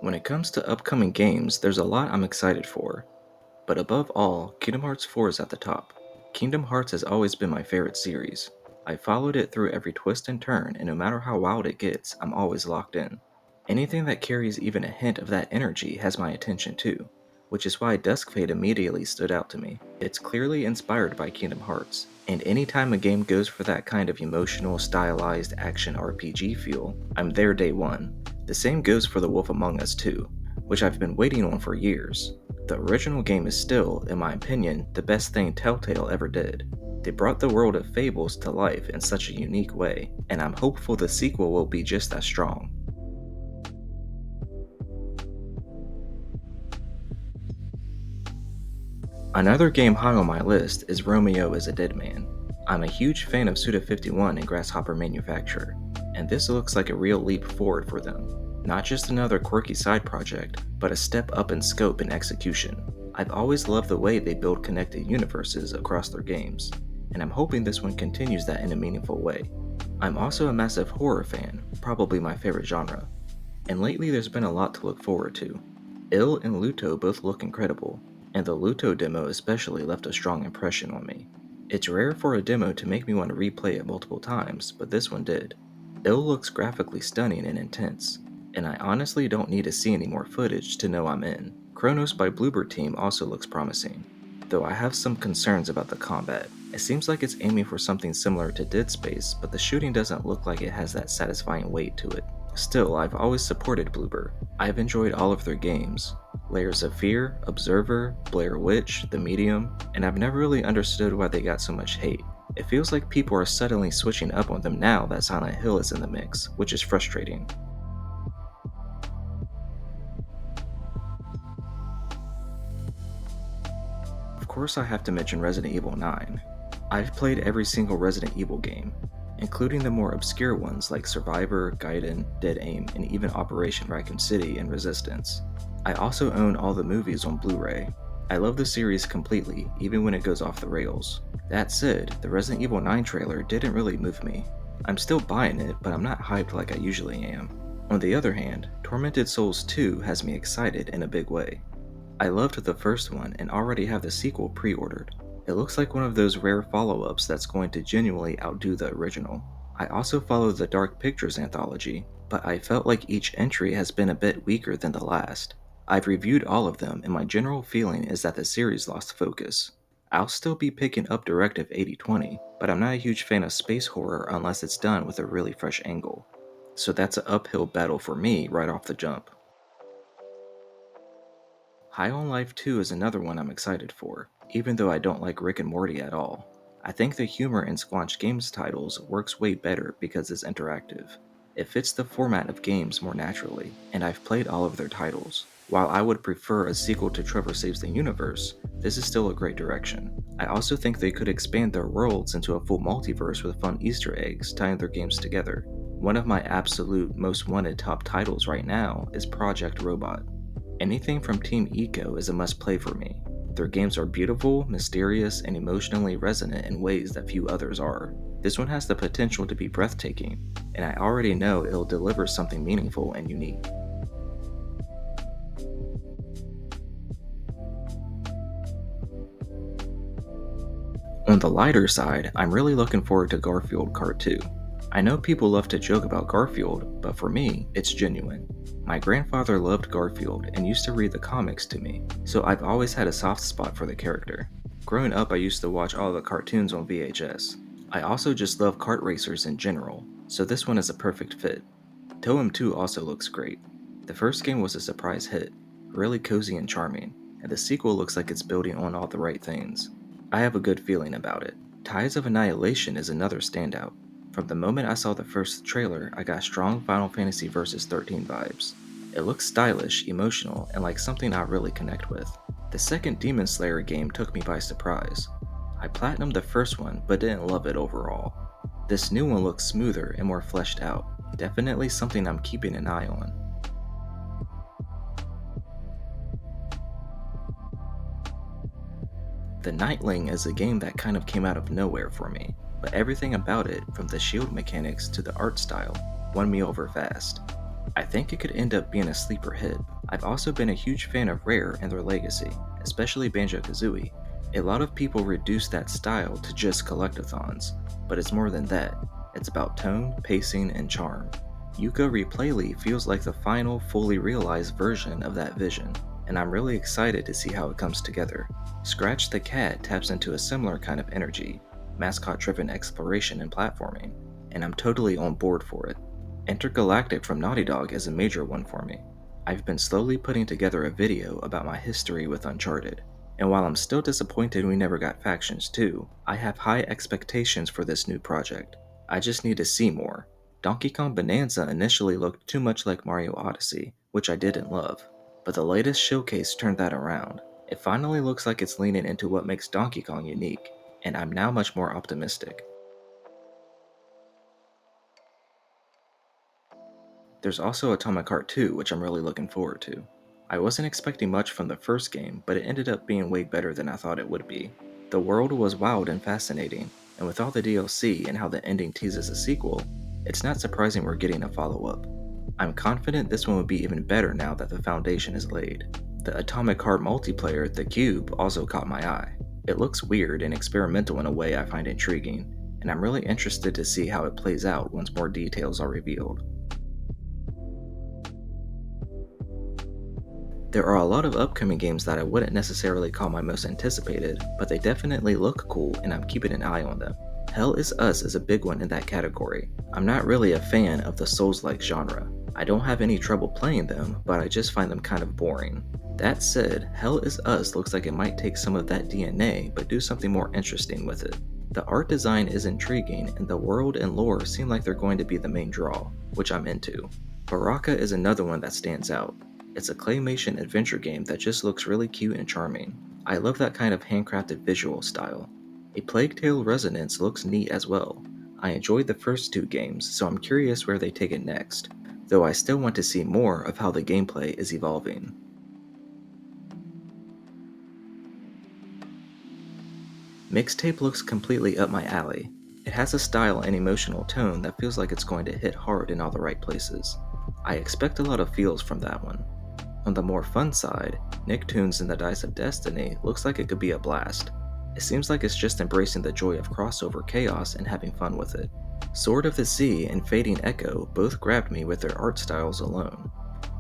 When it comes to upcoming games, there's a lot I'm excited for. But above all, Kingdom Hearts 4 is at the top. Kingdom Hearts has always been my favorite series. I followed it through every twist and turn, and no matter how wild it gets, I'm always locked in. Anything that carries even a hint of that energy has my attention too, which is why Dusk Fate immediately stood out to me. It's clearly inspired by Kingdom Hearts, and anytime a game goes for that kind of emotional, stylized action RPG feel, I'm there day one. The same goes for The Wolf Among Us 2, which I've been waiting on for years. The original game is still, in my opinion, the best thing Telltale ever did. They brought the world of Fables to life in such a unique way, and I'm hopeful the sequel will be just as strong. Another game high on my list is Romeo is a Dead Man. I'm a huge fan of Suda51 and Grasshopper Manufacturer, and this looks like a real leap forward for them. Not just another quirky side project, but a step up in scope and execution. I've always loved the way they build connected universes across their games, and I'm hoping this one continues that in a meaningful way. I'm also a massive horror fan, probably my favorite genre, and lately there's been a lot to look forward to. Ill and Luto both look incredible, and the Luto demo especially left a strong impression on me. It's rare for a demo to make me want to replay it multiple times, but this one did. Ill looks graphically stunning and intense, and I honestly don't need to see any more footage to know I'm in. Chronos by Bloober Team also looks promising, though I have some concerns about the combat. It seems like it's aiming for something similar to Dead Space, but the shooting doesn't look like it has that satisfying weight to it. Still, I've always supported Bloober. I've enjoyed all of their games. Layers of Fear, Observer, Blair Witch, The Medium, and I've never really understood why they got so much hate. It feels like people are suddenly switching up on them now that Silent Hill is in the mix, which is frustrating. Of course I have to mention Resident Evil 9. I've played every single Resident Evil game, including the more obscure ones like Survivor, Gaiden, Dead Aim, and even Operation Raccoon City and Resistance. I also own all the movies on Blu-ray. I love the series completely, even when it goes off the rails. That said, the Resident Evil 9 trailer didn't really move me. I'm still buying it, but I'm not hyped like I usually am. On the other hand, Tormented Souls 2 has me excited in a big way. I loved the first one and already have the sequel pre-ordered. It looks like one of those rare follow-ups that's going to genuinely outdo the original. I also follow the Dark Pictures anthology, but I felt like each entry has been a bit weaker than the last. I've reviewed all of them, and my general feeling is that the series lost focus. I'll still be picking up Directive 8020, but I'm not a huge fan of space horror unless it's done with a really fresh angle. So that's an uphill battle for me right off the jump. High on Life 2 is another one I'm excited for, even though I don't like Rick and Morty at all. I think the humor in Squanch Games titles works way better because it's interactive. It fits the format of games more naturally, and I've played all of their titles. While I would prefer a sequel to Trevor Saves the Universe, this is still a great direction. I also think they could expand their worlds into a full multiverse with fun Easter eggs tying their games together. One of my absolute most wanted top titles right now is Project Robot. Anything from Team Eco is a must-play for me. Their games are beautiful, mysterious, and emotionally resonant in ways that few others are. This one has the potential to be breathtaking, and I already know it'll deliver something meaningful and unique. On the lighter side, I'm really looking forward to Garfield Kart 2. I know people love to joke about Garfield, but for me, it's genuine. My grandfather loved Garfield and used to read the comics to me, so I've always had a soft spot for the character. Growing up, I used to watch all the cartoons on VHS. I also just love kart racers in general, so this one is a perfect fit. Toem 2 also looks great. The first game was a surprise hit, really cozy and charming, and the sequel looks like it's building on all the right things. I have a good feeling about it. Tides of Annihilation is another standout. From the moment I saw the first trailer, I got strong Final Fantasy Vs 13 vibes. It looks stylish, emotional, and like something I really connect with. The second Demon Slayer game took me by surprise. I platinumed the first one, but didn't love it overall. This new one looks smoother and more fleshed out. Definitely something I'm keeping an eye on. The Nightling is a game that kind of came out of nowhere for me, but everything about it, from the shield mechanics to the art style, won me over fast. I think it could end up being a sleeper hit. I've also been a huge fan of Rare and their legacy, especially Banjo-Kazooie. A lot of people reduce that style to just collectathons, but it's more than that. It's about tone, pacing, and charm. Yooka Replayly feels like the final, fully realized version of that vision, and I'm really excited to see how it comes together. Scratch the Cat taps into a similar kind of energy, mascot-driven exploration and platforming, and I'm totally on board for it. Intergalactic from Naughty Dog is a major one for me. I've been slowly putting together a video about my history with Uncharted, and while I'm still disappointed we never got Factions 2, I have high expectations for this new project. I just need to see more. Donkey Kong Bonanza initially looked too much like Mario Odyssey, which I didn't love, but the latest showcase turned that around. It finally looks like it's leaning into what makes Donkey Kong unique, and I'm now much more optimistic. There's also Atomic Heart 2, which I'm really looking forward to. I wasn't expecting much from the first game, but it ended up being way better than I thought it would be. The world was wild and fascinating, and with all the DLC and how the ending teases a sequel, it's not surprising we're getting a follow-up. I'm confident this one will be even better now that the foundation is laid. The Atomic Heart multiplayer, The Cube, also caught my eye. It looks weird and experimental in a way I find intriguing, and I'm really interested to see how it plays out once more details are revealed. There are a lot of upcoming games that I wouldn't necessarily call my most anticipated, but they definitely look cool and I'm keeping an eye on them. Hell is Us is a big one in that category. I'm not really a fan of the Souls-like genre. I don't have any trouble playing them, but I just find them kind of boring. That said, Hell is Us looks like it might take some of that DNA but do something more interesting with it. The art design is intriguing and the world and lore seem like they're going to be the main draw, which I'm into. Baraka is another one that stands out. It's a claymation adventure game that just looks really cute and charming. I love that kind of handcrafted visual style. A Plague Tale Resonance looks neat as well. I enjoyed the first two games, so I'm curious where they take it next, though I still want to see more of how the gameplay is evolving. Mixtape looks completely up my alley. It has a style and emotional tone that feels like it's going to hit hard in all the right places. I expect a lot of feels from that one. On the more fun side, Nicktoons in the Dice of Destiny looks like it could be a blast. It seems like it's just embracing the joy of crossover chaos and having fun with it. Sword of the Sea and Fading Echo both grabbed me with their art styles alone.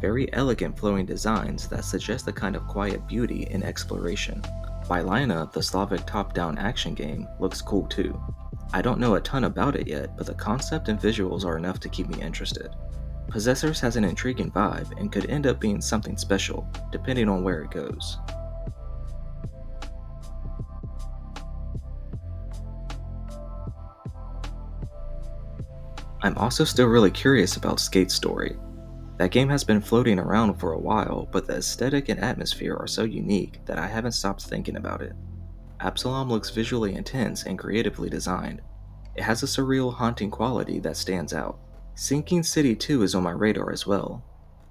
Very elegant flowing designs that suggest a kind of quiet beauty in exploration. Bylina, the Slavic top-down action game, looks cool too. I don't know a ton about it yet, but the concept and visuals are enough to keep me interested. Possessors has an intriguing vibe and could end up being something special, depending on where it goes. I'm also still really curious about Skate Story. That game has been floating around for a while, but the aesthetic and atmosphere are so unique that I haven't stopped thinking about it. Absalom looks visually intense and creatively designed. It has a surreal, haunting quality that stands out. Sinking City 2 is on my radar as well.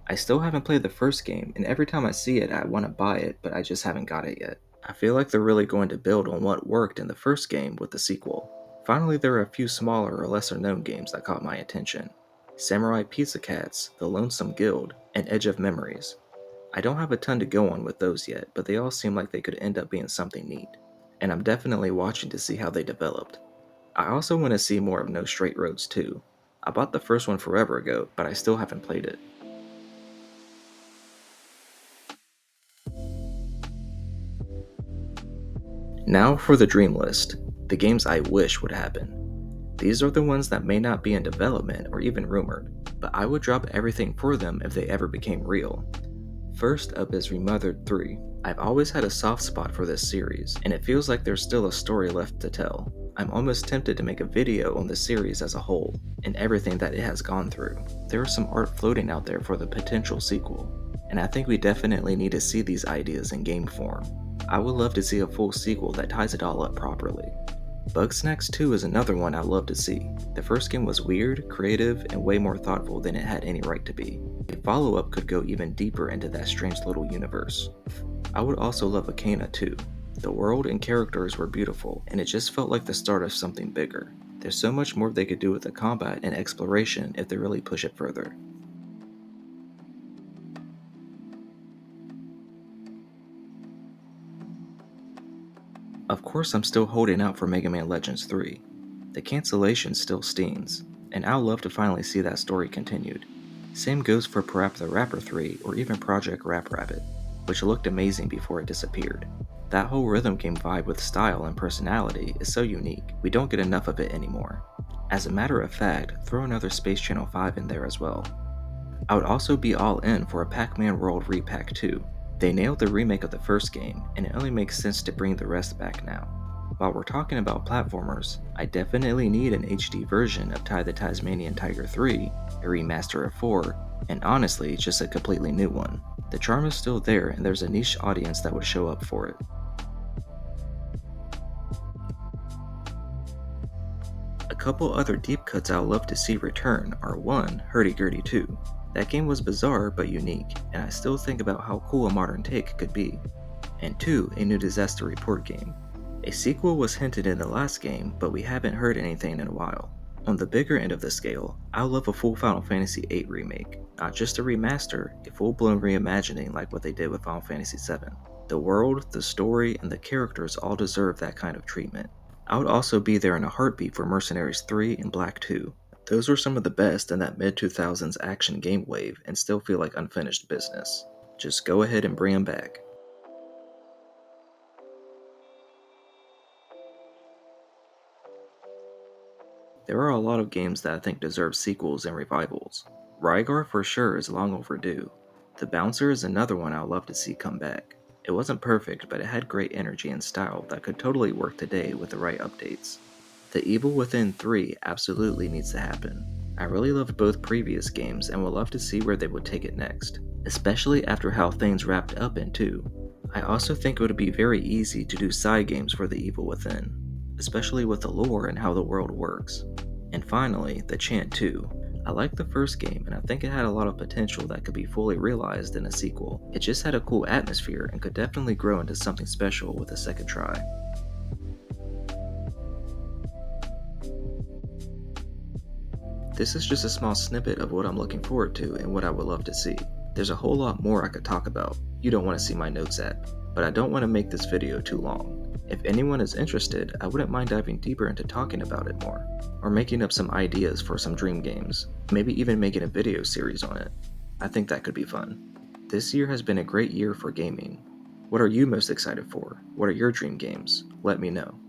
I still haven't played the first game, and every time I see it I want to buy it, but I just haven't got it yet. I feel like they're really going to build on what worked in the first game with the sequel. Finally, there are a few smaller or lesser known games that caught my attention. Samurai Pizza Cats, The Lonesome Guild, and Edge of Memories. I don't have a ton to go on with those yet, but they all seem like they could end up being something neat. And I'm definitely watching to see how they developed. I also want to see more of No Straight Roads 2. I bought the first one forever ago, but I still haven't played it. Now for the dream list, the games I wish would happen. These are the ones that may not be in development or even rumored, but I would drop everything for them if they ever became real. First up is Remothered 3. I've always had a soft spot for this series, and it feels like there's still a story left to tell. I'm almost tempted to make a video on the series as a whole, and everything that it has gone through. There is some art floating out there for the potential sequel, and I think we definitely need to see these ideas in game form. I would love to see a full sequel that ties it all up properly. Bugsnax 2 is another one I'd love to see. The first game was weird, creative, and way more thoughtful than it had any right to be. A follow-up could go even deeper into that strange little universe. I would also love Arcana 2. The world and characters were beautiful, and it just felt like the start of something bigger. There's so much more they could do with the combat and exploration if they really push it further. Of course, I'm still holding out for Mega Man Legends 3. The cancellation still stings, and I'd love to finally see that story continued. Same goes for Parappa the Rapper 3 or even Project Rap Rabbit, which looked amazing before it disappeared. That whole rhythm game vibe with style and personality is so unique, we don't get enough of it anymore. As a matter of fact, throw another Space Channel 5 in there as well. I would also be all in for a Pac-Man World Repack 2. They nailed the remake of the first game, and it only makes sense to bring the rest back now. While we're talking about platformers, I definitely need an HD version of Ty the Tasmanian Tiger 3, a remaster of 4, and honestly, just a completely new one. The charm is still there, and there's a niche audience that would show up for it. A couple other deep cuts I'd love to see return are 1. Hurdy-Gurdy 2. That game was bizarre but unique, and I still think about how cool a modern take could be. And 2. A new Disaster Report game. A sequel was hinted in the last game, but we haven't heard anything in a while. On the bigger end of the scale, I love a full Final Fantasy VIII remake, not just a remaster, a full-blown reimagining like what they did with Final Fantasy VII. The world, the story, and the characters all deserve that kind of treatment. I would also be there in a heartbeat for Mercenaries 3 and Black 2. Those were some of the best in that mid-2000s action game wave and still feel like unfinished business. Just go ahead and bring them back. There are a lot of games that I think deserve sequels and revivals. Rygar for sure is long overdue. The Bouncer is another one I'd love to see come back. It wasn't perfect, but it had great energy and style that could totally work today with the right updates. The Evil Within 3 absolutely needs to happen. I really loved both previous games and would love to see where they would take it next, especially after how things wrapped up in 2. I also think it would be very easy to do side games for The Evil Within, especially with the lore and how the world works. And finally, The Chant 2. I liked the first game and I think it had a lot of potential that could be fully realized in a sequel. It just had a cool atmosphere and could definitely grow into something special with a second try. This is just a small snippet of what I'm looking forward to and what I would love to see. There's a whole lot more I could talk about. You don't want to see my notes app, but I don't want to make this video too long. If anyone is interested, I wouldn't mind diving deeper into talking about it more, or making up some ideas for some dream games, maybe even making a video series on it. I think that could be fun. This year has been a great year for gaming. What are you most excited for? What are your dream games? Let me know.